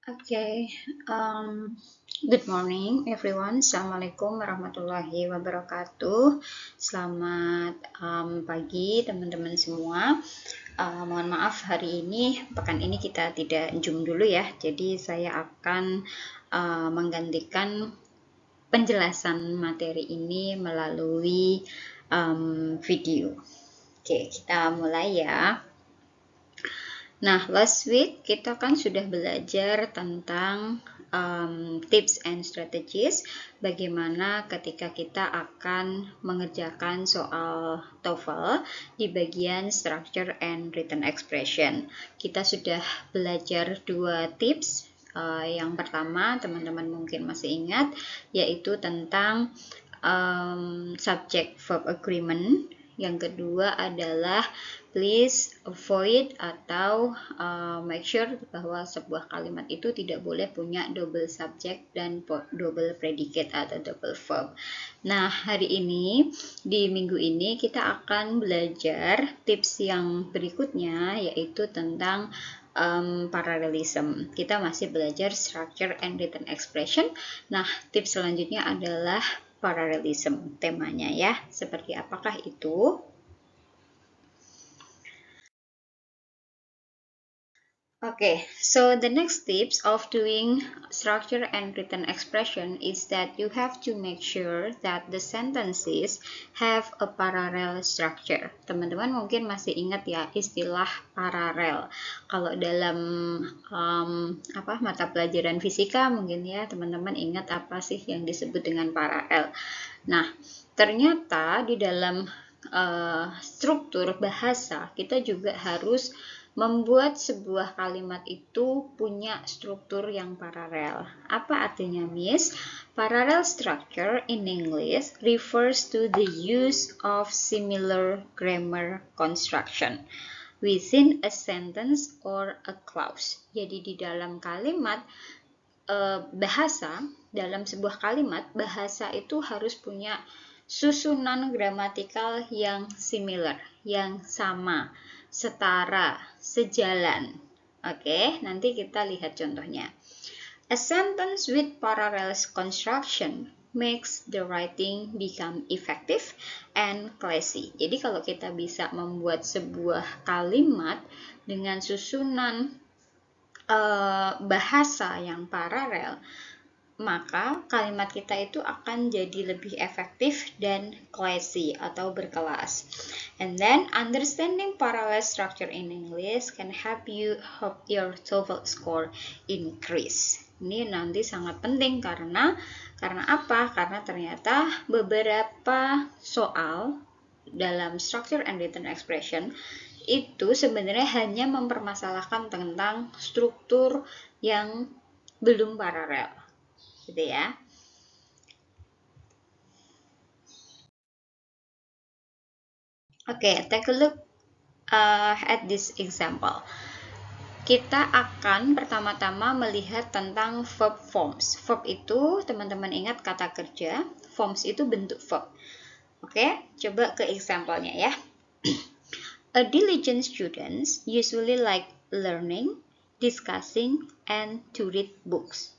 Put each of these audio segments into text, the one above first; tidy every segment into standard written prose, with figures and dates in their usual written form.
Okay, good morning everyone. Assalamualaikum warahmatullahi wabarakatuh. Selamat pagi teman-teman semua. Mohon maaf hari ini, pekan ini kita tidak Zoom dulu ya. Jadi saya akan menggantikan penjelasan materi ini melalui video. Oke, kita mulai ya. Nah, last week kita kan sudah belajar tentang tips and strategies bagaimana ketika kita akan mengerjakan soal TOEFL di bagian structure and written expression. Kita sudah belajar dua tips. Yang pertama, teman-teman mungkin masih ingat, yaitu tentang subject verb agreement. Yang kedua adalah please avoid atau make sure bahwa sebuah kalimat itu tidak boleh punya double subject dan double predicate atau double verb. Nah, hari ini di minggu ini kita akan belajar tips yang berikutnya, yaitu tentang parallelism. Kita masih belajar structure and written expression. Nah, tips selanjutnya adalah parallelism temanya ya. Seperti apakah itu? Okay, so the next tips of doing structure and written expression is that you have to make sure that the sentences have a parallel structure. Teman-teman mungkin masih ingat ya istilah paralel. Kalau dalam mata pelajaran fisika mungkin ya teman-teman ingat apa sih yang disebut dengan paralel. Nah, ternyata di dalam struktur bahasa kita juga harus membuat sebuah kalimat itu punya struktur yang paralel. Apa artinya, Miss? Parallel structure in English refers to the use of similar grammar construction within a sentence or a clause. Jadi di dalam kalimat bahasa, dalam sebuah kalimat, bahasa itu harus punya susunan gramatikal yang similar, yang sama, setara, sejalan. Oke, nanti kita lihat contohnya. A sentence with parallel construction makes the writing become effective and classy. Jadi kalau kita bisa membuat sebuah kalimat dengan susunan bahasa yang paralel, maka kalimat kita itu akan jadi lebih efektif dan classy atau berkelas. And then understanding parallel structure in English can help your TOEFL score increase. Ini nanti sangat penting karena apa? Karena ternyata beberapa soal dalam structure and written expression itu sebenarnya hanya mempermasalahkan tentang struktur yang belum paralel. Gitu ya. Okay, take a look at this example. Kita akan pertama-tama melihat tentang verb forms. Verb itu teman-teman ingat kata kerja, forms itu bentuk verb. Oke, coba ke example-nya ya. A diligent students usually like learning, discussing, and to read books.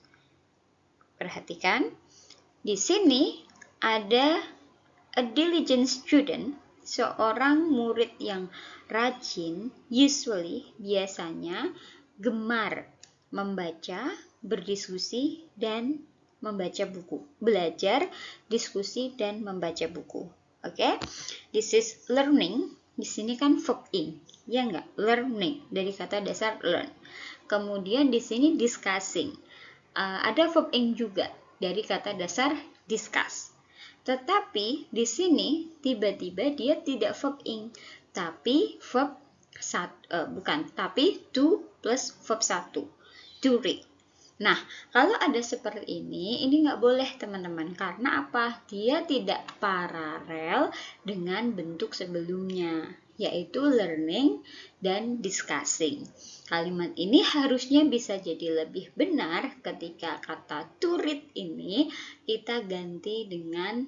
Perhatikan, di sini ada a diligent student, seorang murid yang rajin, usually, biasanya, gemar membaca, berdiskusi, dan membaca buku. Belajar, diskusi, dan membaca buku. Oke, this is learning. Di sini kan verb in, ya enggak? Learning, dari kata dasar learn. Kemudian di sini discussing. Ada verb in juga dari kata dasar discuss. Tetapi di sini tiba-tiba dia tidak verb in, tapi verb to plus verb 1, to read. Nah, kalau ada seperti ini nggak boleh teman-teman. Karena apa? Dia tidak paralel dengan bentuk sebelumnya, yaitu learning dan discussing. Kalimat ini harusnya bisa jadi lebih benar ketika kata to read ini kita ganti dengan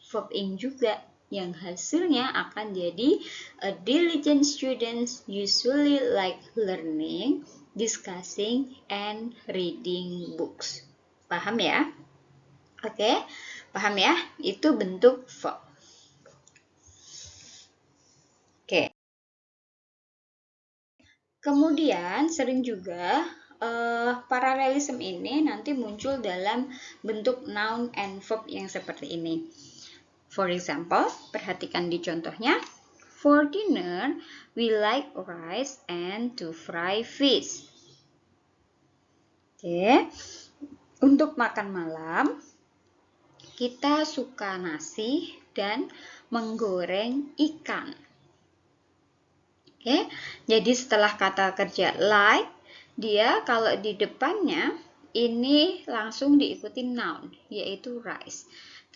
verb in juga. yang hasilnya akan jadi a diligent students usually like learning, discussing, and reading books. Paham ya? Oke, paham ya? Itu bentuk verb. Oke. Kemudian sering juga paralelism ini nanti muncul dalam bentuk noun and verb yang seperti ini. For example, perhatikan di contohnya. For dinner, we like rice and to fry fish. Oke. Untuk makan malam, kita suka nasi dan menggoreng ikan. Oke. Jadi setelah kata kerja like, dia kalau di depannya ini langsung diikuti noun, yaitu rice.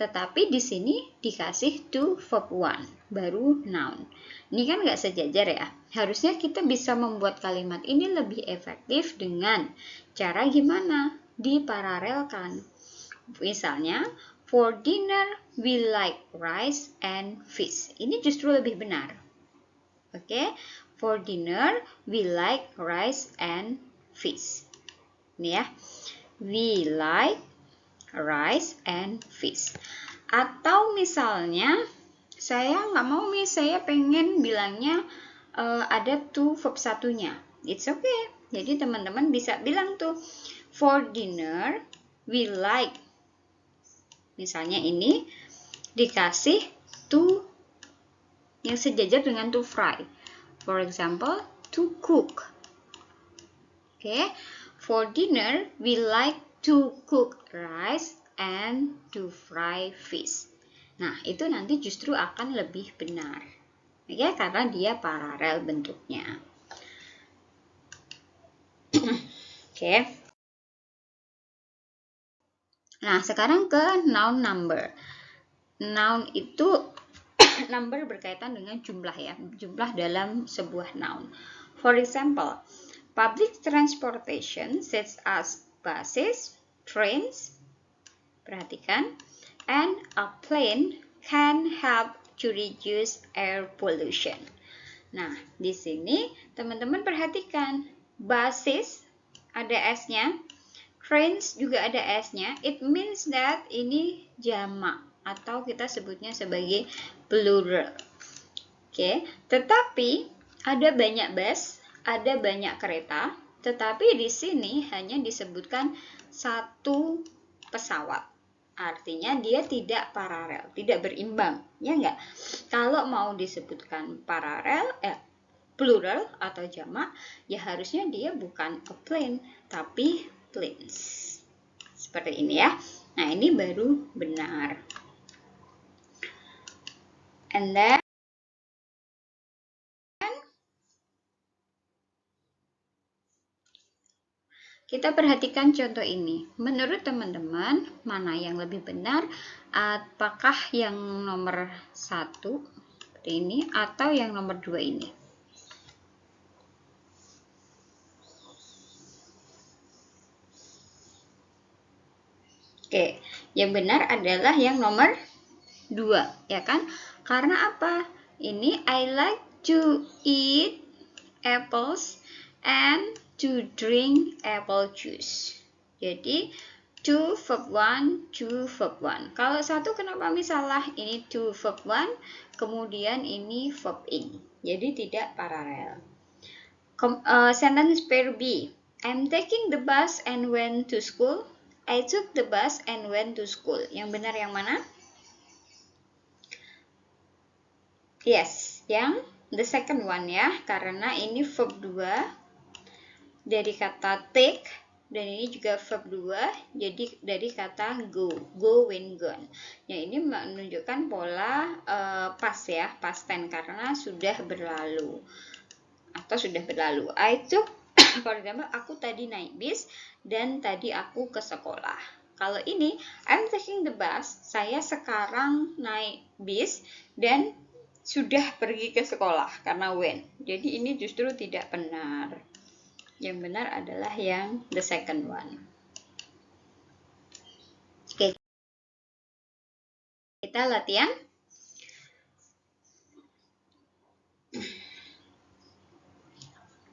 Tetapi di sini dikasih to verb 1, baru noun. Ini kan nggak sejajar ya. Harusnya kita bisa membuat kalimat ini lebih efektif dengan cara gimana? Diparalelkan. Misalnya, for dinner we like rice and fish. Ini justru lebih benar. Oke, for dinner we like rice and fish. Ini ya, we like rice and fish. Atau misalnya saya nggak mau saya pengen bilangnya ada to verb satunya. It's okay. Jadi teman-teman bisa bilang tuh for dinner we like. Misalnya ini dikasih to yang sejajar dengan to fry. For example, to cook. Okay. For dinner we like to cook rice and to fry fish. Nah, itu nanti justru akan lebih benar. Ya, karena dia paralel bentuknya. Oke. Nah, sekarang ke noun number. Noun itu number berkaitan dengan jumlah ya, jumlah dalam sebuah noun. For example, public transportation such as buses, trains, perhatikan, and a plane can help to reduce air pollution. Nah, di sini teman-teman perhatikan, buses ada S-nya, trains juga ada S-nya. It means that ini jamak atau kita sebutnya sebagai plural. Oke, tetapi ada banyak bus, ada banyak kereta, tetapi di sini hanya disebutkan satu pesawat. Artinya dia tidak paralel, tidak berimbang, ya enggak? Kalau mau disebutkan paralel, plural atau jamak, ya harusnya dia bukan a plane, tapi planes. Seperti ini ya. Nah, ini baru benar. And then kita perhatikan contoh ini. Menurut teman-teman, mana yang lebih benar? Apakah yang nomor 1 seperti ini atau yang nomor 2 ini? Oke, yang benar adalah yang nomor 2, ya kan? Karena apa? Ini I like to eat apples and to drink apple juice. Jadi to verb 1, to verb 1. Kalau satu kenapa misalnya ini to verb 1, kemudian ini verb ing. Jadi tidak paralel. Sentence pair B. I'm taking the bus and went to school. I took the bus and went to school. Yang benar yang mana? Yes, yang the second one ya. Karena ini verb 2 dari kata take. Dan ini juga verb 2 jadi dari kata go. Go, went, gone. Yang ini menunjukkan pola past ya. Past tense karena sudah berlalu. Atau sudah berlalu. I took, for example, aku tadi naik bis dan tadi aku ke sekolah. Kalau ini, I'm taking the bus, saya sekarang naik bis dan sudah pergi ke sekolah karena went. Jadi ini justru tidak benar. Yang benar adalah yang the second one. Oke, kita latihan.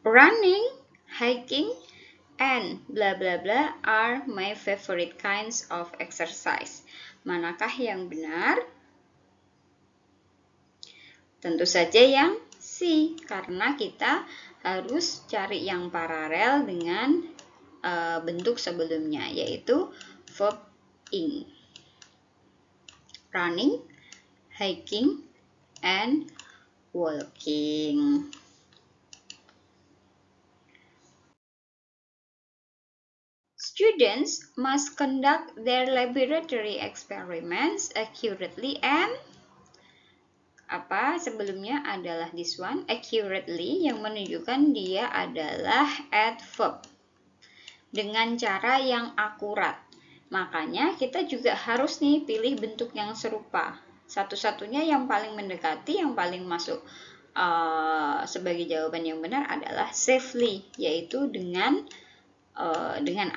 Running, hiking, and blah blah blah are my favorite kinds of exercise. Manakah yang benar? Tentu saja yang C, karena kita harus cari yang paralel dengan bentuk sebelumnya, yaitu verb ing. Running, hiking, and walking. Students must conduct their laboratory experiments accurately and apa sebelumnya adalah this one, accurately, yang menunjukkan dia adalah adverb dengan cara yang akurat. Makanya kita juga harus nih pilih bentuk yang serupa. Satu-satunya yang paling mendekati, yang paling masuk sebagai jawaban yang benar adalah safely, yaitu dengan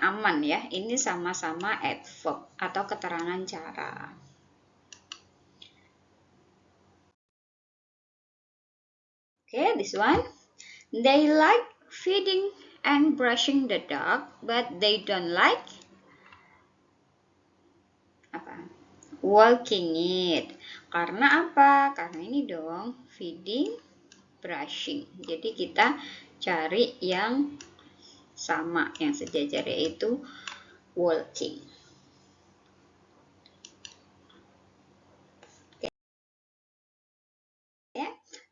aman ya. Ini sama-sama adverb atau keterangan cara. Okay, this one. They like feeding and brushing the dog, but they don't like apa? Walking it. Karena apa? Karena ini dong, feeding, brushing. Jadi kita cari yang sama, yang sejajar, yaitu walking.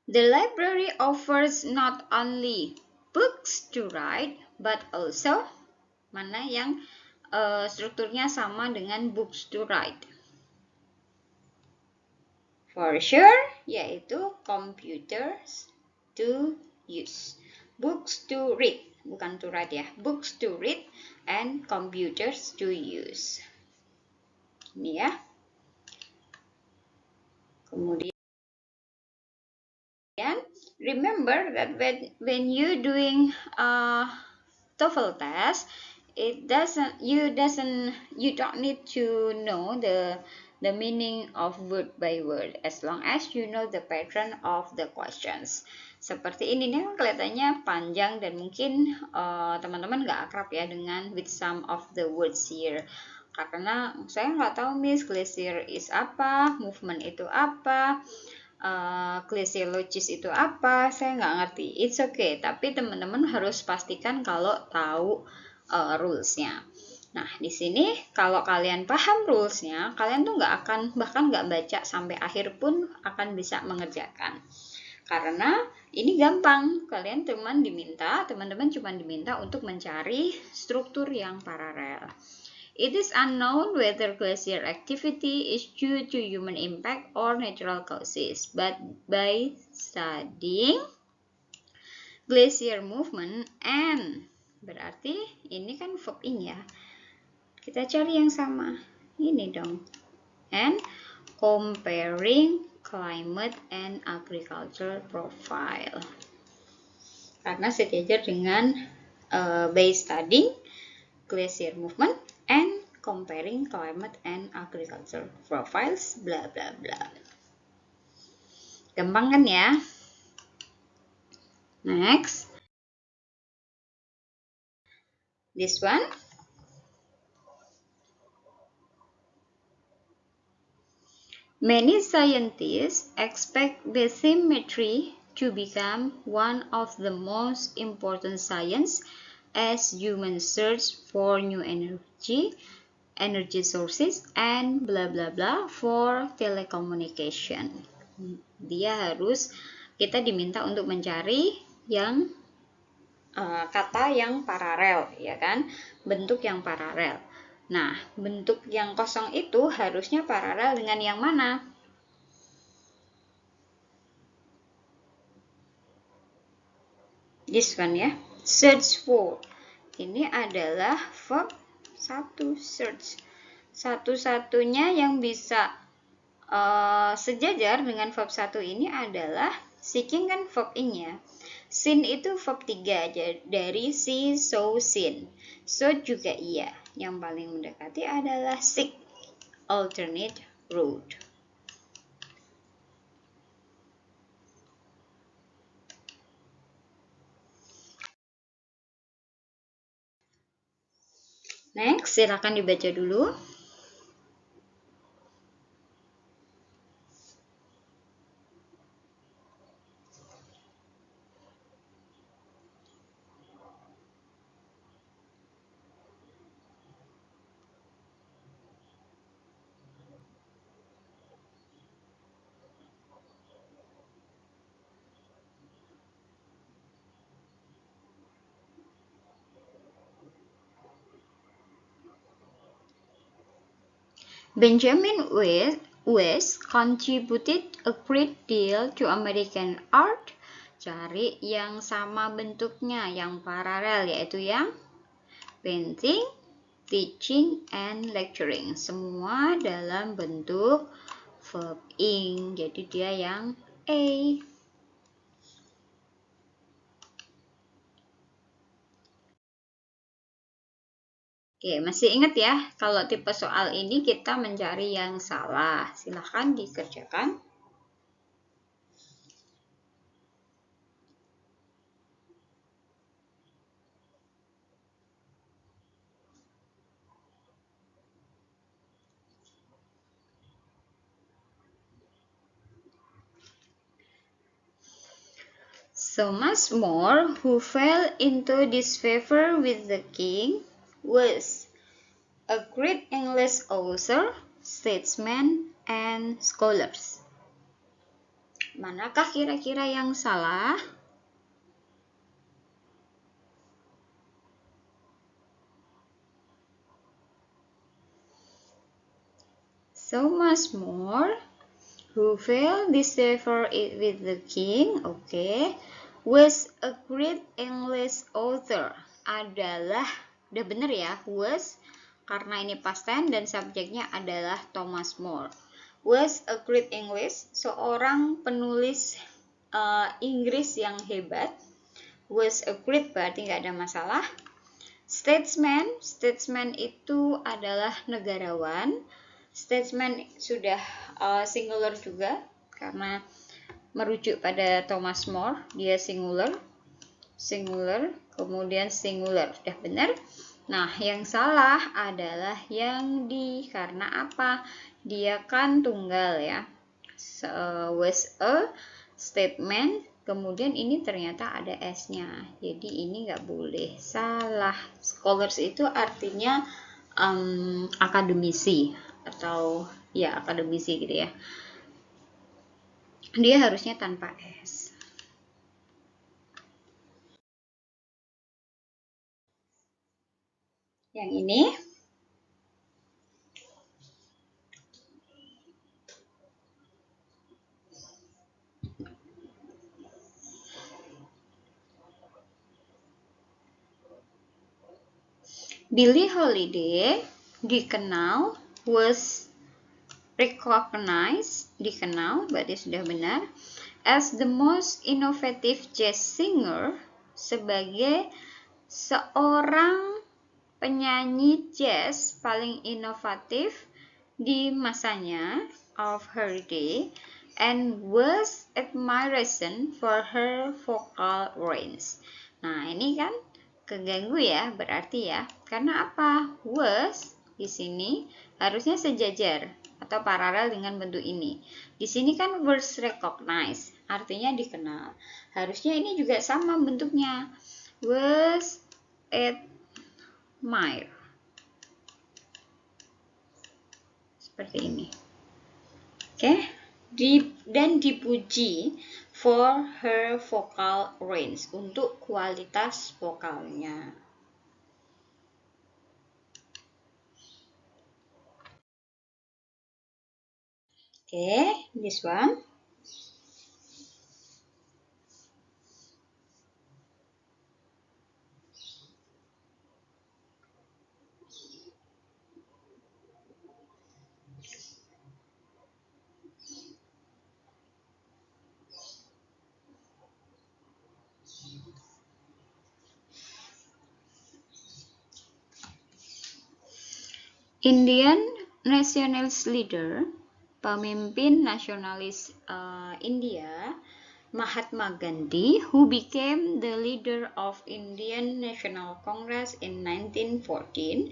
The library offers not only books to read, but also mana yang strukturnya sama dengan books to read. For sure, yaitu computers to use. Books to read, bukan to read ya. Books to read and computers to use. Ini ya. Kemudian remember that when you doing TOEFL test, you don't need to know the meaning of word by word, as long as you know the pattern of the questions. Seperti ini nih, kelihatannya panjang dan mungkin teman-teman nggak akrab ya dengan with some of the words here. Karena saya nggak tahu Miss, glacier is apa, movement itu apa, glaciologist itu apa, saya nggak ngerti. It's okay, tapi teman-teman harus pastikan kalau tahu rules-nya. Nah, di sini kalau kalian paham rules-nya, kalian tuh nggak akan, bahkan nggak baca sampai akhir pun akan bisa mengerjakan. Karena ini gampang, teman-teman cuma diminta untuk mencari struktur yang paralel. It is unknown whether glacier activity is due to human impact or natural causes, but by studying glacier movement and, berarti ini kan verb ing ya, kita cari yang sama, ini dong, and comparing climate and agriculture profile, karena sejajar dengan by studying glacier movement and comparing climate and agriculture profiles, bla bla bla. Gampang kan ya? Next. This one. Many scientists expect bathymetry to become one of the most important science as humans search for new energy sources and bla bla bla for telecommunication. Kita diminta untuk mencari yang kata yang paralel, ya kan? Bentuk yang paralel. Nah, bentuk yang kosong itu harusnya paralel dengan yang mana? This one ya, search for. Ini adalah verb 1, search. Satu-satunya yang bisa sejajar dengan verb 1 ini adalah seeking kan verb ing ya. Seen itu verb 3 dari see, so, seen. So juga iya. Yang paling mendekati adalah seek, alternate route. Next, silakan dibaca dulu. Benjamin West contributed a great deal to American art. Cari yang sama bentuknya, yang paralel, yaitu yang painting, teaching, and lecturing. Semua dalam bentuk verb ing. Jadi dia yang A. Oke, masih ingat ya, kalau tipe soal ini kita mencari yang salah. Silahkan dikerjakan. So much more, who fell into disfavor with the king, was a great English author, statesman, and scholars. Manakah kira-kira yang salah? So much more, who fell disfavor with the king, was a great English author. Adalah, udah bener ya, was, karena ini past tense dan subjeknya adalah Thomas More. Was a great English, seorang penulis Inggris yang hebat. Was a great berarti nggak ada masalah. Statesman itu adalah negarawan. Statesman sudah singular juga karena merujuk pada Thomas More, dia singular, kemudian singular, udah benar. Nah, yang salah adalah yang di, karena apa? Dia kan tunggal ya. Was a statement, kemudian ini ternyata ada S-nya. Jadi ini nggak boleh, salah. Scholars itu artinya akademisi atau ya akademisi gitu ya. Dia harusnya tanpa S. Yang ini Billie Holiday dikenal, was recognized, dikenal berarti sudah benar, as the most innovative jazz singer, sebagai seorang penyanyi jazz paling inovatif di masanya, of her day, and was admiration for her vocal range. Nah, ini kan keganggu ya, berarti ya. Karena apa? Was di sini harusnya sejajar atau paralel dengan bentuk ini. Di sini kan was recognized, artinya dikenal. Harusnya ini juga sama bentuknya. Was admired. Seperti ini. Oke, dan dipuji for her vocal range, untuk kualitas vokalnya. Oke, this one. Indian nationalist leader, pemimpin nasionalis India, Mahatma Gandhi, who became the leader of Indian National Congress in 1914.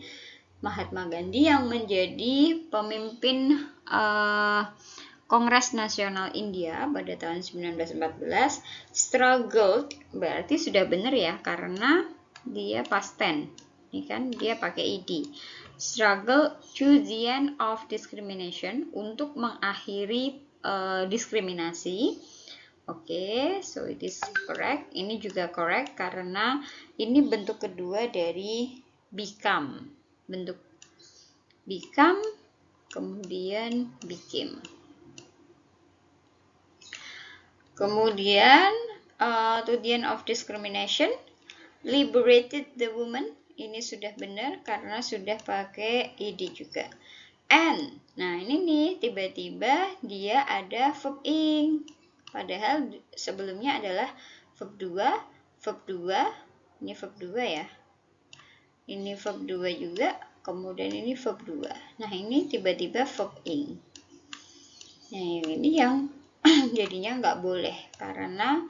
Mahatma Gandhi yang menjadi pemimpin Kongres Nasional India pada tahun 1914, struggled, berarti sudah benar ya, karena dia past tense. Ini kan dia pakai ed. Struggle to the end of discrimination, untuk mengakhiri diskriminasi. Oke, so it is correct. Ini juga correct karena ini bentuk kedua dari become. Bentuk become, kemudian became. Kemudian to the end of discrimination, liberated the woman. Ini sudah benar karena sudah pakai ed juga. And, nah ini nih tiba-tiba dia ada verb ing. Padahal sebelumnya adalah verb 2, ini verb 2 ya. Ini verb 2 juga, kemudian ini verb 2. Nah ini tiba-tiba verb ing. Nah ini yang jadinya nggak boleh karena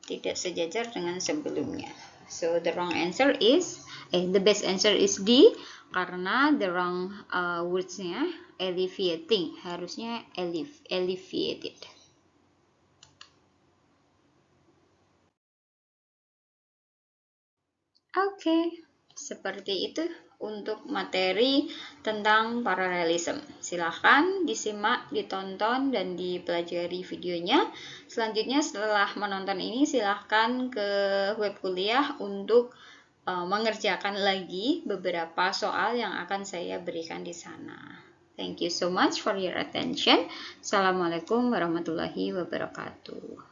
tidak sejajar dengan sebelumnya. So the wrong answer is, the best answer is D, karena the wrong words-nya alleviating, harusnya alleviated. Oke, seperti itu untuk materi tentang paralelism. Silahkan disimak, ditonton, dan dipelajari videonya. Selanjutnya setelah menonton ini silahkan ke web kuliah untuk mengerjakan lagi beberapa soal yang akan saya berikan di sana. Thank you so much for your attention. Assalamualaikum warahmatullahi wabarakatuh.